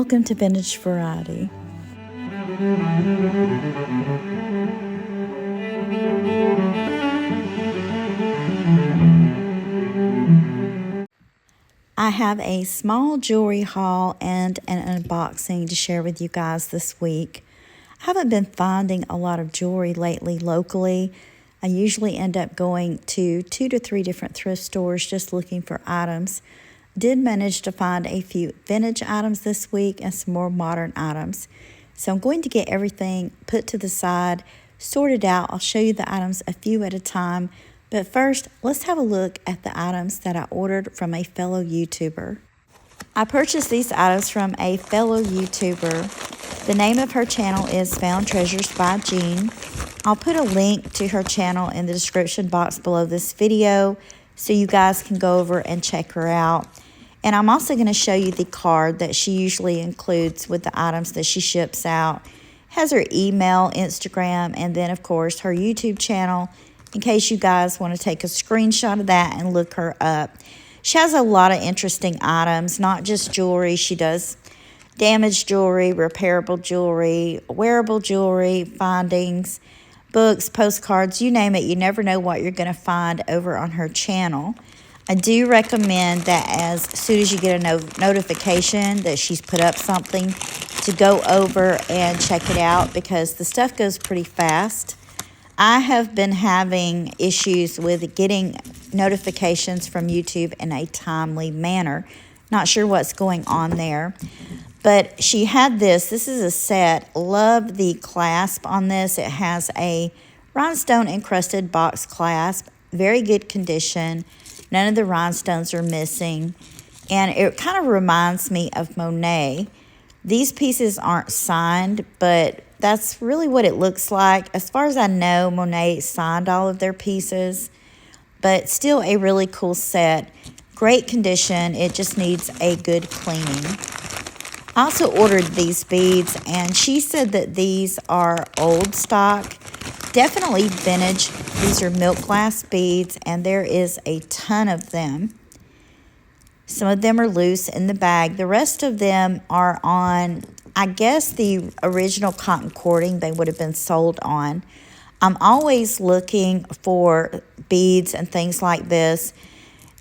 welcome to Vintage Variety. I have a small jewelry haul and an unboxing to share with you guys this week. I haven't been finding a lot of jewelry lately locally. I usually end up going to 2 to 3 different thrift stores just looking for items. Did manage to find a few vintage items this week and some more modern items. So I'm going to get everything put to the side, sorted out. I'll show you the items a few at a time. But first, let's have a look at the items that I ordered from a fellow YouTuber. I purchased these items from a fellow YouTuber. The name of her channel is Found Treasures by Jean. I'll put a link to her channel in the description box below this video so you guys can go over and check her out. And I'm also going to show you the card that she usually includes with the items that she ships out. It has her email, Instagram, and then of course her YouTube channel in case you guys want to take a screenshot of that and look her up. She has a lot of interesting items, not just jewelry. She does damaged jewelry, repairable jewelry, wearable jewelry, findings, books, postcards, you name it. You never know what you're going to find over on her channel. I do recommend that as soon as you get a notification that she's put up something to go over and check it out because the stuff goes pretty fast. I have been having issues with getting notifications from YouTube in a timely manner. Not sure what's going on there. But she had this. This is a set. Love the clasp on this. It has a rhinestone encrusted box clasp. Very good condition. None of the rhinestones are missing. And it kind of reminds me of Monet. These pieces aren't signed, but that's really what it looks like. As far as I know, Monet signed all of their pieces. But still a really cool set. Great condition. It just needs a good cleaning. I also ordered these beads, and she said that these are old stock, definitely vintage. These are milk glass beads, and there is a ton of them. Some of them are loose in the bag. The rest of them are on, I guess, the original cotton cording they would have been sold on. I'm always looking for beads and things like this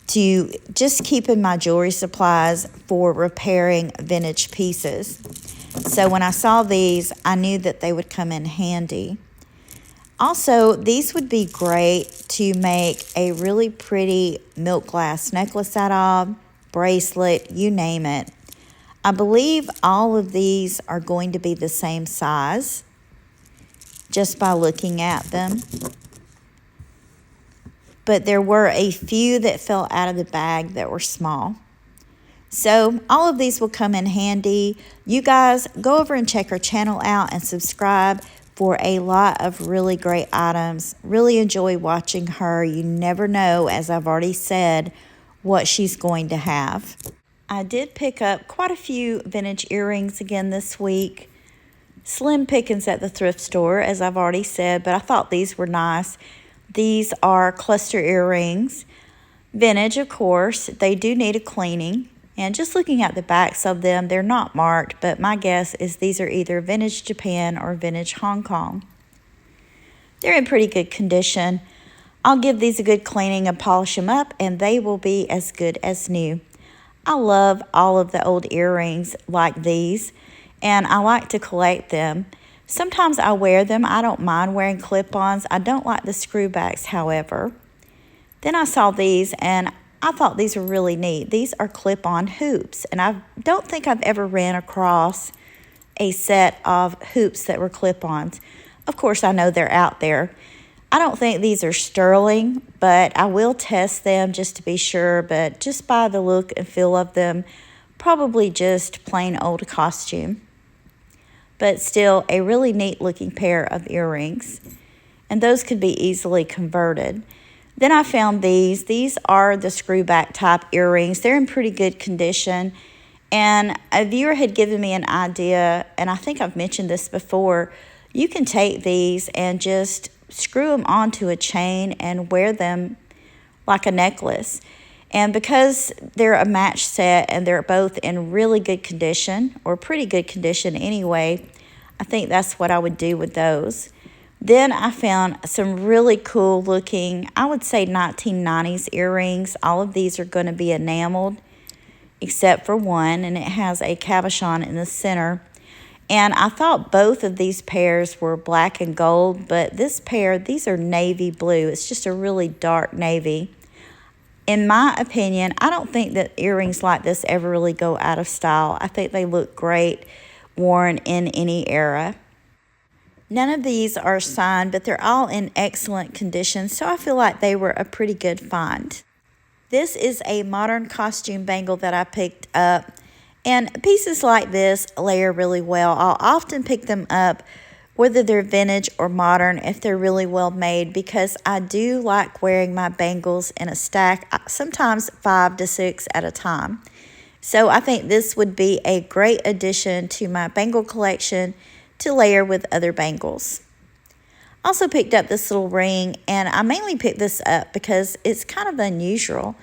to just keep in my jewelry supplies for repairing vintage pieces. So when I saw these, I knew that they would come in handy. Also, these would be great to make a really pretty milk glass necklace out of, bracelet, you name it. I believe all of these are going to be the same size just by looking at them. But there were a few that fell out of the bag that were small. So all of these will come in handy. You guys go over and check her channel out and subscribe for a lot of really great items. Really enjoy watching her. You never know, as I've already said, what she's going to have. I did pick up quite a few vintage earrings again this week. Slim pickings at the thrift store, as I've already said, but I thought these were nice. These are cluster earrings, vintage of course. They do need a cleaning, and just looking at the backs of them, they're not marked, but my guess is these are either vintage Japan or vintage Hong Kong. They're in pretty good condition. I'll give these a good cleaning and polish them up, and they will be as good as new. I love all of the old earrings like these, and I like to collect them. Sometimes I wear them. I don't mind wearing clip-ons. I don't like the screwbacks, however. Then I saw these, and I thought these were really neat. These are clip-on hoops, and I don't think I've ever ran across a set of hoops that were clip-ons. Of course, I know they're out there. I don't think these are sterling, but I will test them just to be sure. But just by the look and feel of them, probably just plain old costume. But still a really neat looking pair of earrings, and those could be easily converted. Then I found these. These are the screwback type earrings. They're in pretty good condition, and a viewer had given me an idea, and I think I've mentioned this before. You can take these and just screw them onto a chain and wear them like a necklace. And because they're a match set and they're both in really good condition, or pretty good condition anyway, I think that's what I would do with those. Then I found some really cool looking, I would say 1990s earrings. All of these are going to be enameled except for one, and it has a cabochon in the center. And I thought both of these pairs were black and gold, but this pair, these are navy blue. It's just a really dark navy. In my opinion, I don't think that earrings like this ever really go out of style. I think they look great worn in any era. None of these are signed, but they're all in excellent condition, so I feel like they were a pretty good find. This is a modern costume bangle that I picked up, and pieces like this layer really well. I'll often pick them up whether they're vintage or modern if they're really well made, because I do like wearing my bangles in a stack, sometimes 5 to 6 at a time. So I think this would be a great addition to my bangle collection to layer with other bangles. Also picked up this little ring, and I mainly picked this up because it's kind of unusual.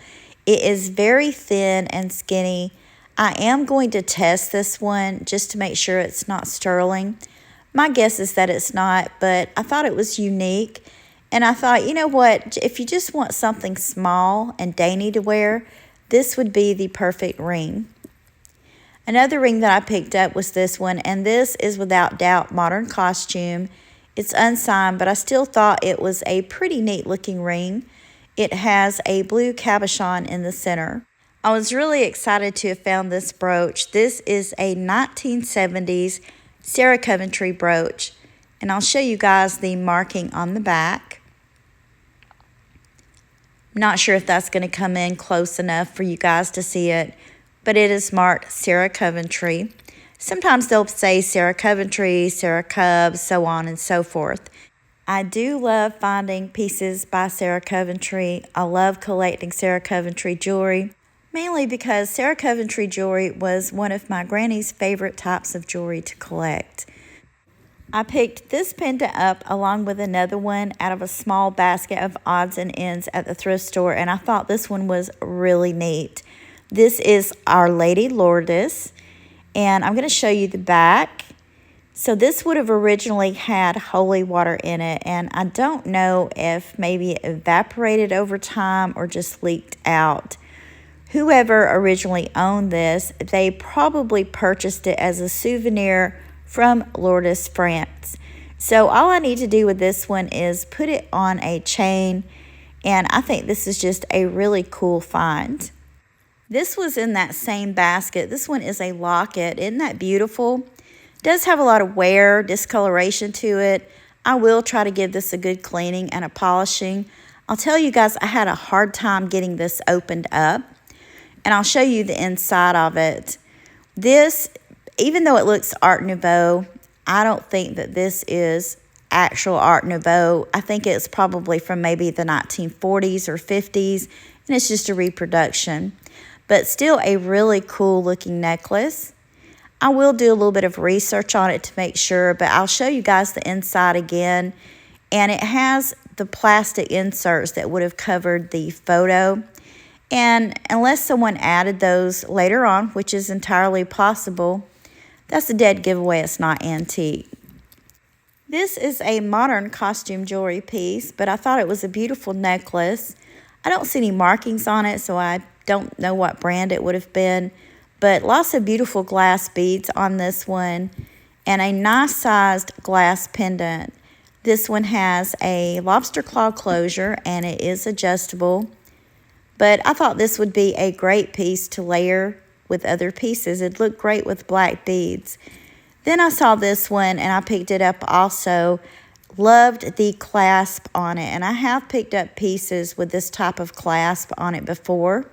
It is very thin and skinny. I am going to test this one just to make sure it's not sterling. My guess is that it's not, but I thought it was unique. And I thought, you know what, if you just want something small and dainty to wear, this would be the perfect ring. Another ring that I picked up was this one, and this is without doubt modern costume. It's unsigned, but I still thought it was a pretty neat looking ring. It has a blue cabochon in the center. I was really excited to have found this brooch. This is a 1970s Sarah Coventry brooch, and I'll show you guys the marking on the back. Not sure if that's going to come in close enough for you guys to see it, but it is marked Sarah Coventry. Sometimes they'll say Sarah Coventry, Sarah Cub, so on and so forth. I do love finding pieces by Sarah Coventry. I love collecting Sarah Coventry jewelry, mainly because Sarah Coventry jewelry was one of my granny's favorite types of jewelry to collect. I picked this pendant up along with another one out of a small basket of odds and ends at the thrift store, and I thought this one was really neat. This is Our Lady Lourdes, and I'm going to show you the back. So this would have originally had holy water in it, and I don't know if maybe it evaporated over time or just leaked out. Whoever originally owned this, they probably purchased it as a souvenir from Lourdes, France. So all I need to do with this one is put it on a chain, and I think this is just a really cool find. This was in that same basket. This one is a locket. Isn't that beautiful? Does have a lot of wear, discoloration to it. I will try to give this a good cleaning and a polishing. I'll tell you guys, I had a hard time getting this opened up, and I'll show you the inside of it. This, even though it looks Art Nouveau, I don't think that this is actual Art Nouveau. I think it's probably from maybe the 1940s or 50s, and it's just a reproduction. But still a really cool looking necklace. I will do a little bit of research on it to make sure, but I'll show you guys the inside again. And it has the plastic inserts that would have covered the photo. And unless someone added those later on, which is entirely possible, that's a dead giveaway it's not antique. This is a modern costume jewelry piece, but I thought it was a beautiful necklace. I don't see any markings on it, so I don't know what brand it would have been, but lots of beautiful glass beads on this one and a nice sized glass pendant. This one has a lobster claw closure and it is adjustable, but I thought this would be a great piece to layer with other pieces. It'd look great with black beads. Then I saw this one and I picked it up also. Loved the clasp on it, and I have picked up pieces with this type of clasp on it before.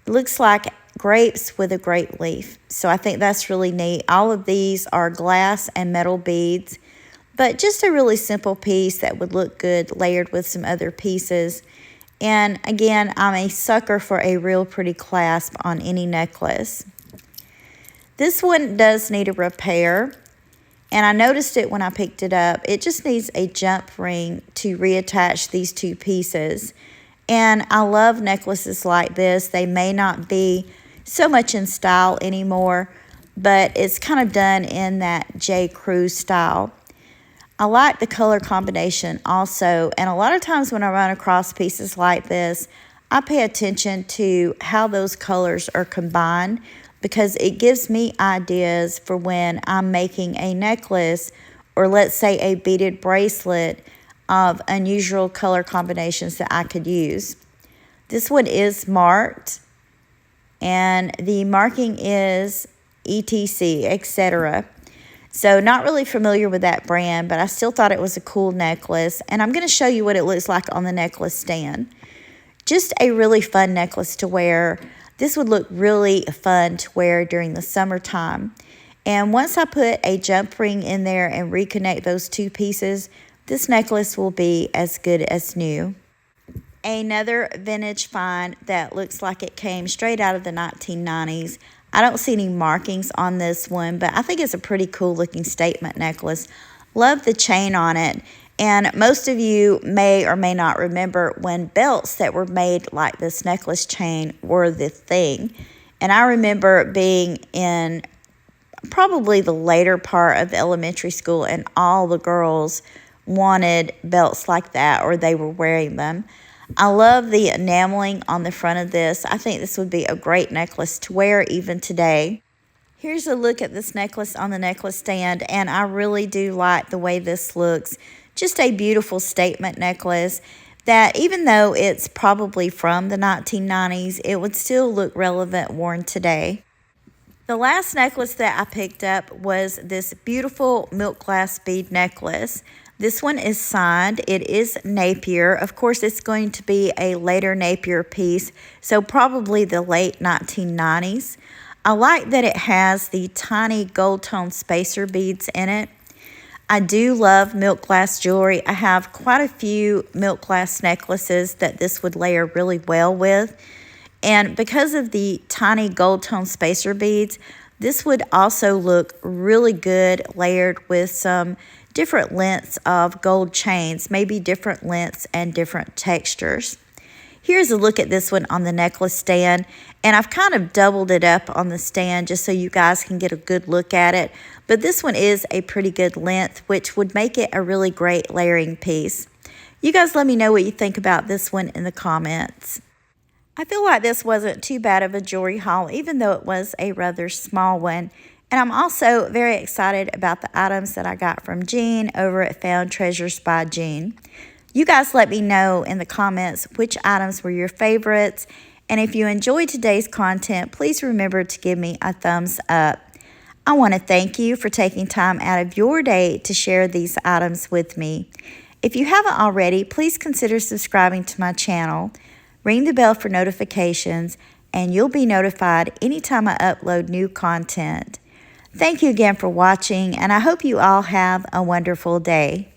It looks like grapes with a grape leaf, so I think that's really neat. All of these are glass and metal beads, but just a really simple piece that would look good layered with some other pieces. And again, I'm a sucker for a real pretty clasp on any necklace. This one does need a repair, and I noticed it when I picked it up. It just needs a jump ring to reattach these two pieces. And I love necklaces like this. They may not be so much in style anymore, but it's kind of done in that J. Crew style. I like the color combination also, and a lot of times when I run across pieces like this, I pay attention to how those colors are combined because it gives me ideas for when I'm making a necklace or let's say a beaded bracelet of unusual color combinations that I could use. This one is marked, and the marking is ETC, etc. So not really familiar with that brand, but I still thought it was a cool necklace, and I'm going to show you what it looks like on the necklace stand. Just a really fun necklace to wear. This would look really fun to wear during the summertime. And once I put a jump ring in there and reconnect those two pieces, this necklace will be as good as new. Another vintage find that looks like it came straight out of the 1990s. I don't see any markings on this one, but I think it's a pretty cool looking statement necklace. Love the chain on it. And most of you may or may not remember when belts that were made like this necklace chain were the thing. And I remember being in probably the later part of elementary school and all the girls wanted belts like that or they were wearing them. I love the enameling on the front of this. I think this would be a great necklace to wear even today. Here's a look at this necklace on the necklace stand, and I really do like the way this looks. Just a beautiful statement necklace that even though it's probably from the 1990s, it would still look relevant worn today. The last necklace that I picked up was this beautiful milk glass bead necklace. This one is signed. It is Napier. Of course, it's going to be a later Napier piece, so probably the late 1990s. I like that it has the tiny gold tone spacer beads in it. I do love milk glass jewelry. I have quite a few milk glass necklaces that this would layer really well with. And because of the tiny gold tone spacer beads, this would also look really good layered with some different lengths of gold chains, maybe different lengths and different textures. Here's a look at this one on the necklace stand, and I've kind of doubled it up on the stand just so you guys can get a good look at it. But this one is a pretty good length, which would make it a really great layering piece. You guys let me know what you think about this one in the comments. I feel like this wasn't too bad of a jewelry haul, even though it was a rather small one. And I'm also very excited about the items that I got from Jean over at Found Treasures by Jean. You guys let me know in the comments which items were your favorites. And if you enjoyed today's content, please remember to give me a thumbs up. I want to thank you for taking time out of your day to share these items with me. If you haven't already, please consider subscribing to my channel. Ring the bell for notifications, and you'll be notified anytime I upload new content. Thank you again for watching, and I hope you all have a wonderful day.